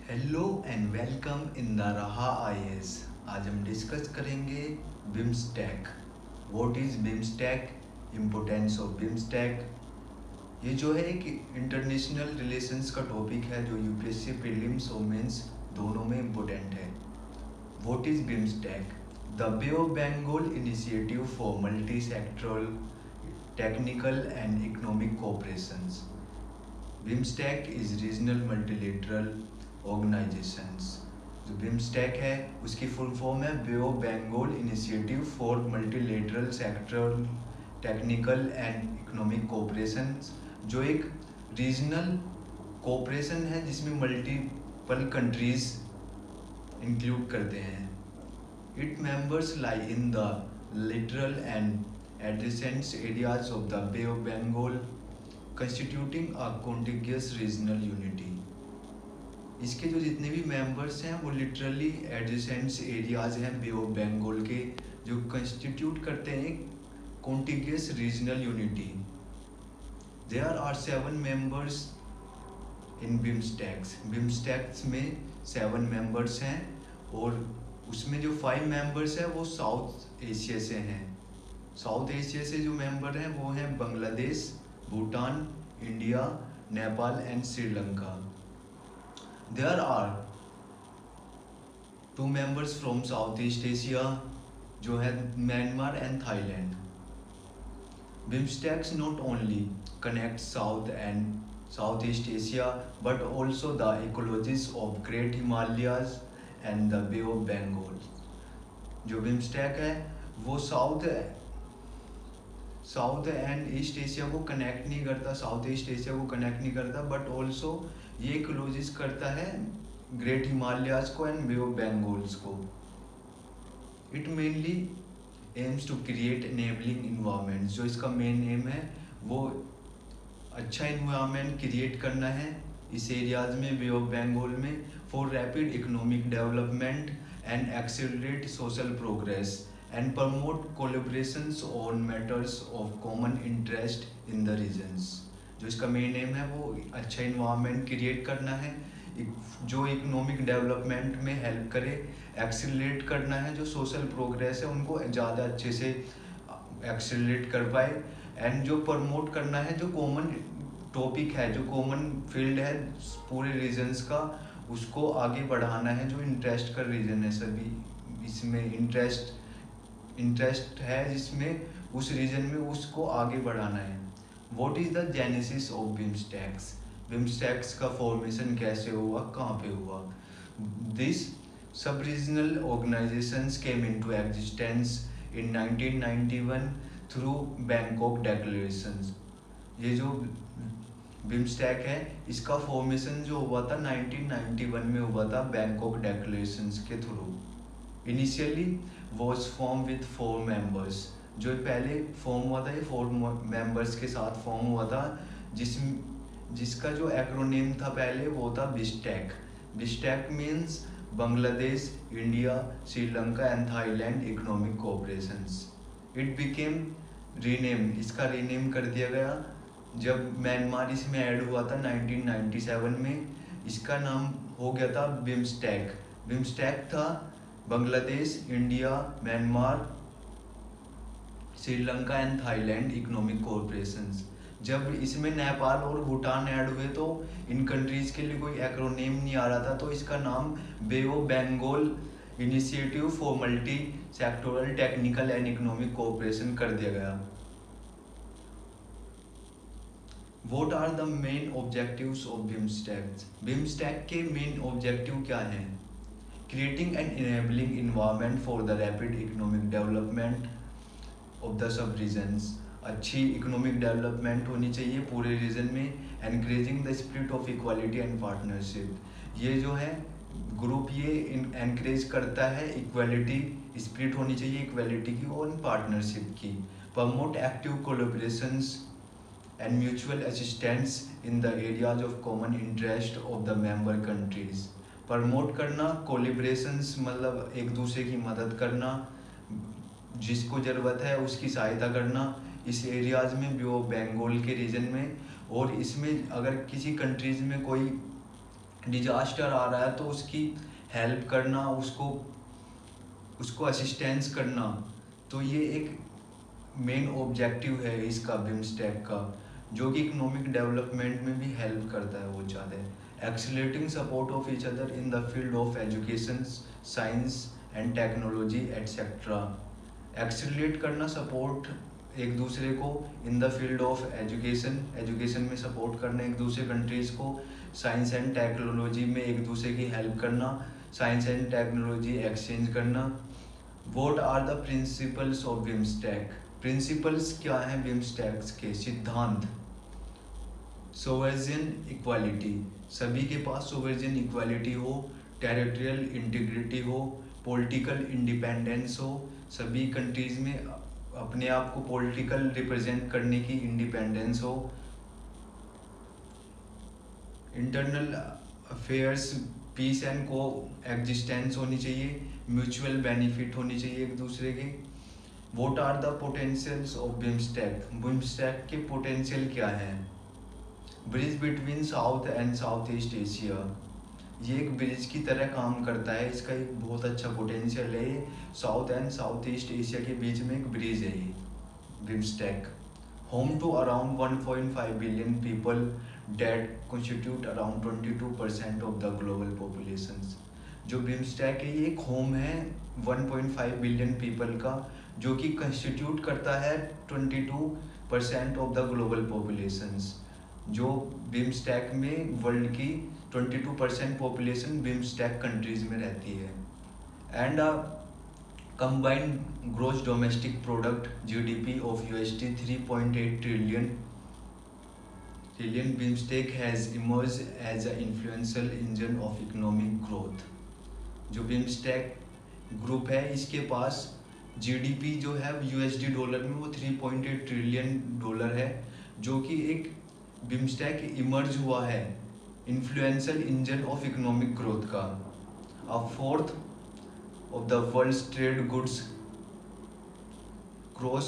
Hello and welcome in the रहा IAS. आज हम डिस्कस करेंगे BIMSTEC. What is BIMSTEC, importance of BIMSTEC. ये जो है एक इंटरनेशनल रिलेशंस का टॉपिक है जो यूपीएससी प्रीलिम्स और मेंस दोनों में इम्पोर्टेंट है। What is BIMSTEC? The Bay of Bengal initiative for multi sectoral technical and economic cooperations. BIMSTEC is regional multilateral organizations. जो बिम्स्टेक है उसकी फुल फॉर्म है Bay of Bengal initiative for multilateral sectoral technical and economic cooperation, जो एक regional cooperation है जिसमें multiple countries include करते हैं। It members lie in the literal and adjacent areas of the Bay of Bengal, constituting a contiguous regional unity. इसके जो जितने भी मेंबर्स हैं वो लिटरली एडजेसेंट एरियाज हैं बे ऑफ बंगाल के, जो कंस्टिट्यूट करते हैं contiguous regional unity. There are 7 members in BIMSTECs. BIMSTECs में 7 मेंबर्स हैं और उसमें जो 5 मेंबर्स हैं वो साउथ एशिया से हैं। साउथ एशिया से जो मेंबर हैं वो हैं Bangladesh, Bhutan, India, Nepal and Sri Lanka. There are 2 members from Southeast Asia जो है Myanmar and Thailand. BIMSTECs not only connect South and Southeast Asia but also the ecologies of Great Himalayas and the Bay of Bengal। जो BIMSTEC है वो south and east Asia को connect नहीं करता, south east Asia को connect नहीं करता, but also ये इकोलॉजिस करता है ग्रेट हिमालयाज को एंड बे ऑफ बंगाल्स को। It mainly aims to create enabling environment. जो इसका मेन एम है वो अच्छा इन्वायरमेंट क्रिएट करना है इस एरियाज में, बे ऑफ बंगाल में, for rapid economic development and accelerate social progress and promote collaborations on matters of common interest in the regions। जो इसका मेन एम है वो अच्छा इन्वायरमेंट क्रिएट करना है जो इकोनॉमिक डेवलपमेंट में हेल्प करे, एक्सेलरेट करना है जो सोशल प्रोग्रेस है उनको ज़्यादा अच्छे से एक्सेलरेट कर पाए, एंड जो प्रमोट करना है जो कॉमन टॉपिक है, जो कॉमन फील्ड है पूरे रीजन्स का, उसको आगे बढ़ाना है। जो इंटरेस्ट का रीजन है, सभी इसमें इंटरेस्ट है जिसमें उस रीजन में उसको आगे बढ़ाना है। What is the genesis of BIMSTECs? BIMSTECs का फॉर्मेशन कैसे हुआ, कहाँ पे हुआ? दिस सब regional organizations came into existence in 1991 through Bangkok declarations. ये जो बिम्स्टेक है इसका फॉर्मेशन जो हुआ था 1991 में हुआ था बैंकॉक डिक्लेरेशंस के through. Initially was form with 4 members. जो पहले फॉर्म हुआ था ये 4 मेंबर्स के साथ फॉर्म हुआ था, जिसका जो एक्रोनेम था पहले वो था BISTEC. BISTEC means Bangladesh, India, Sri Lanka and Thailand economic cooperations. It became rename, इसका रीनेम कर दिया गया जब म्यांमार इसमें ऐड हुआ था 1997 में। इसका नाम हो गया था बिम्स्टेक। बिम्स्टेक था Bangladesh, India, Myanmar, Sri Lanka and Thailand economic cooperations. जब इसमें नेपाल और भूटान ऐड हुए तो इन कंट्रीज के लिए कोई एक्रोनेम नहीं आ रहा था, तो इसका नाम Bay of Bengal initiative for multi sectoral technical and economic cooperation कर दिया गया। What are the main objectives of BIMSTEC? BIMSTEC के मेन ऑब्जेक्टिव क्या हैं? creating an enabling environment for the rapid economic development of the sub regions। अच्छी economic development होनी चाहिए पूरे रीजन में। Encouraging the spirit of equality and partnership. ये जो है ग्रुप ये एनकरेज करता है इक्वालिटी, स्पिरिट होनी चाहिए इक्वालिटी की और पार्टनरशिप की। Promote active collaborations and mutual assistance in the areas of common interest of the member countries. Promote करना, कोलिब्रेशंस मतलब एक दूसरे की मदद करना, जिसको ज़रूरत है उसकी सहायता करना इस एरियाज़ में, बे ऑफ बंगाल के रीजन में। और इसमें अगर किसी कंट्रीज़ में कोई डिजास्टर आ रहा है तो उसकी हेल्प करना, उसको उसको असिस्टेंस करना, तो ये एक मेन ऑब्जेक्टिव है इसका बिम्स्टेक का, जो कि इकोनॉमिक डेवलपमेंट में भी हेल्प करता है बहुत ज़्यादा। Accelerating support of each other in the field of education, science and technology etcetera. Accelerate करना, सपोर्ट एक दूसरे को in the field of education, education में सपोर्ट करना एक दूसरे कंट्रीज़ को, साइंस एंड टेक्नोलॉजी में एक दूसरे की हेल्प करना, साइंस एंड टेक्नोलॉजी एक्सचेंज करना। What are the principles of BIMSTEC? Principles क्या हैं बिम्स्टेक के? सिद्धांत। सोवर्जिन इक्वालिटी, सभी के पास सोवर्जिन इक्वालिटी हो, टेरिटोरियल इंटीग्रिटी हो, पॉलिटिकल इंडिपेंडेंस हो, सभी कंट्रीज में अपने आप को पॉलिटिकल रिप्रेजेंट करने की इंडिपेंडेंस हो, internal affairs peace and coexistence होनी चाहिए, म्यूचुअल बेनिफिट होनी चाहिए एक दूसरे के। What are the potentials of BIMSTEC? BIMSTEC के पोटेंशियल क्या है? Bridge between south and south east Asia, ये एक ब्रिज की तरह काम करता है, इसका एक बहुत अच्छा पोटेंशियल है। ये south and south east Asia के बीच में एक ब्रिज है ये BIMSTEC. Home to around 1.5 billion people that constitute around 22% of the global population. जो बिम्स्टेक है ये एक होम है 1.5 बिलियन पीपल का, जो कि कंस्टिट्यूट करता है 22% ऑफ द ग्लोबल पॉपुलेशंस। जो बिम्स्टेक में वर्ल्ड की 22% पॉपुलेशन बिम्स्टेक कंट्रीज में रहती है। And combined gross domestic product GDP of USD 3.8 trillion. BIMSTEC has emerge as a influential engine of economic growth. जो बिम्स्टेक ग्रुप है इसके पास जीडीपी जो है USD डॉलर में वो 3.8 ट्रिलियन डॉलर है, जो कि एक बिम्स्टेक इमर्ज हुआ है influential engine of economic growth का। A fourth of the world's trade goods cross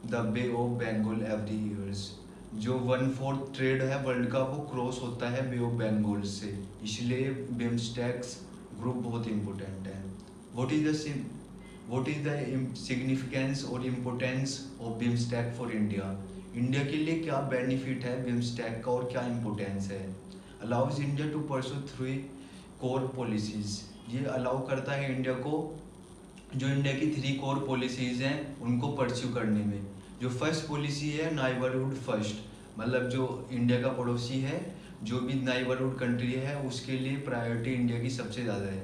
the Bay of Bengal every years. जो 1/4 ट्रेड है वर्ल्ड का वो क्रॉस होता है बे ऑफ बंगाल से, इसलिए बिम्स्टेक्स ग्रुप बहुत इंपॉर्टेंट है। व्हाट इज द सिग्निफिकेंस और importance of BIMSTEC for India? India के लिए क्या बेनिफिट है बिम्स्टेक का और क्या इम्पोर्टेंस है? Allows India to pursue 3 core policies, ये अलाउ करता है इंडिया को, जो इंडिया की 3 कोर पॉलिसीज हैं उनको परस्यू करने में। जो फर्स्ट पॉलिसी है नाइबरहुड फर्स्ट, मतलब जो इंडिया का पड़ोसी है, जो भी नाइबरहुड कंट्री है उसके लिए प्रायोरिटी इंडिया की सबसे ज़्यादा है।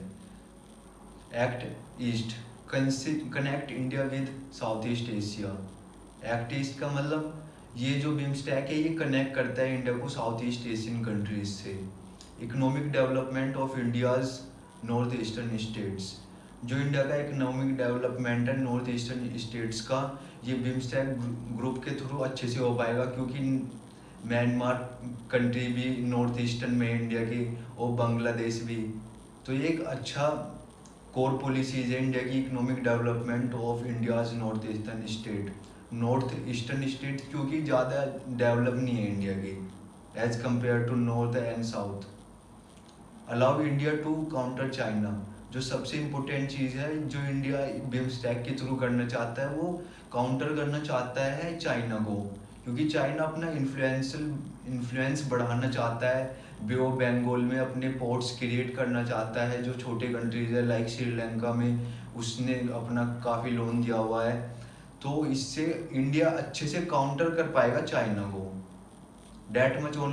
Act east, connect India with south east Asia. Act east का मतलब ये जो बिम्स्टेक है ये कनेक्ट करता है इंडिया को साउथ ईस्ट एशियन कंट्रीज से। Economic development of India's north eastern states, जो इंडिया का इकोनॉमिक डेवलपमेंट है नॉर्थ ईस्टर्न स्टेट्स का, ये बिम्स्टेक ग्रुप के थ्रू अच्छे से हो पाएगा, क्योंकि म्यांमार कंट्री भी नॉर्थ ईस्टर्न में इंडिया की और बांग्लादेश भी। तो ये एक अच्छा कोर पॉलिसीज है इंडिया की economic development of India's north eastern state. North eastern state क्योंकि ज़्यादा डेवलप नहीं है इंडिया की as compare to north and south. Allow India to counter China, जो सबसे इम्पोर्टेंट चीज़ है जो इंडिया बिम्स्टेक के थ्रू करना चाहता है वो काउंटर करना चाहता है चाइना को, क्योंकि चाइना अपना इन्फ्लुएंस बढ़ाना चाहता है, बे ऑफ बंगाल में अपने पोर्ट्स क्रिएट करना चाहता है, जो छोटे कंट्रीज है लाइक श्रीलंका में उसने अपना काफ़ी लोन दिया हुआ है। तो इससे इंडिया अच्छे से काउंटर कर पाएगा चाइना को। That much